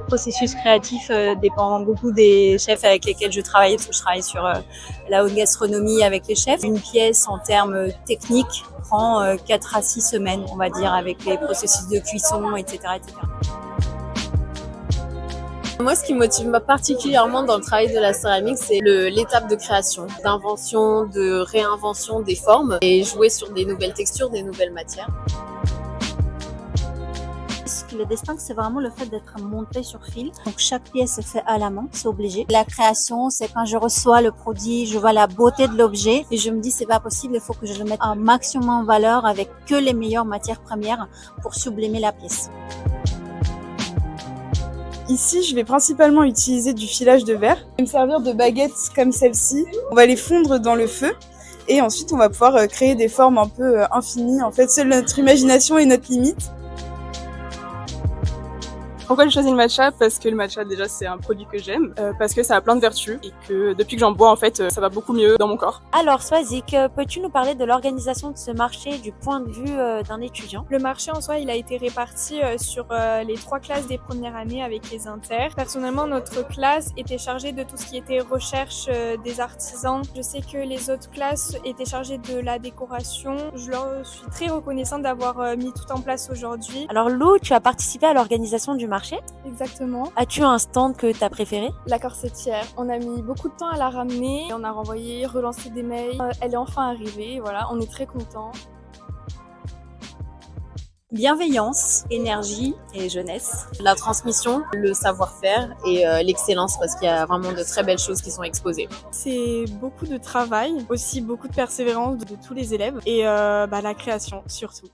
Le processus créatif dépend beaucoup des chefs avec lesquels je travaille, parce que je travaille sur la haute gastronomie avec les chefs. Une pièce en termes techniques prend 4 à 6 semaines, on va dire, avec les processus de cuisson, etc., etc. Moi, ce qui me motive particulièrement dans le travail de la céramique, c'est l'étape de création, d'invention, de réinvention des formes et jouer sur des nouvelles textures, des nouvelles matières. Le destin, c'est vraiment le fait d'être monté sur fil. Donc, chaque pièce est faite à la main, c'est obligé. La création, c'est quand je reçois le produit, je vois la beauté de l'objet et je me dis, c'est pas possible, il faut que je le mette un maximum en valeur avec que les meilleures matières premières pour sublimer la pièce. Ici, je vais principalement utiliser du filage de verre. Je vais me servir de baguettes comme celle-ci. On va les fondre dans le feu et ensuite, on va pouvoir créer des formes un peu infinies. En fait, seule notre imagination est notre limite. Pourquoi j'ai choisi le matcha? Parce que le matcha, déjà, c'est un produit que j'aime, parce que ça a plein de vertus et que depuis que j'en bois, en fait, ça va beaucoup mieux dans mon corps. Alors, Swazik, peux-tu nous parler de l'organisation de ce marché du point de vue d'un étudiant? Le marché en soi, il a été réparti sur les 3 classes des premières années avec les inters. Personnellement, notre classe était chargée de tout ce qui était recherche des artisans. Je sais que les autres classes étaient chargées de la décoration. Je leur suis très reconnaissante d'avoir mis tout en place aujourd'hui. Alors, Lou, tu as participé à l'organisation du marché? Exactement. As-tu un stand que tu as préféré? La corsetière. On a mis beaucoup de temps à la ramener. On a renvoyé, relancé des mails. Elle est enfin arrivée. Voilà, on est très contents. Bienveillance, énergie et jeunesse. La transmission, le savoir-faire et l'excellence parce qu'il y a vraiment de très belles choses qui sont exposées. C'est beaucoup de travail, aussi beaucoup de persévérance de tous les élèves et la création surtout.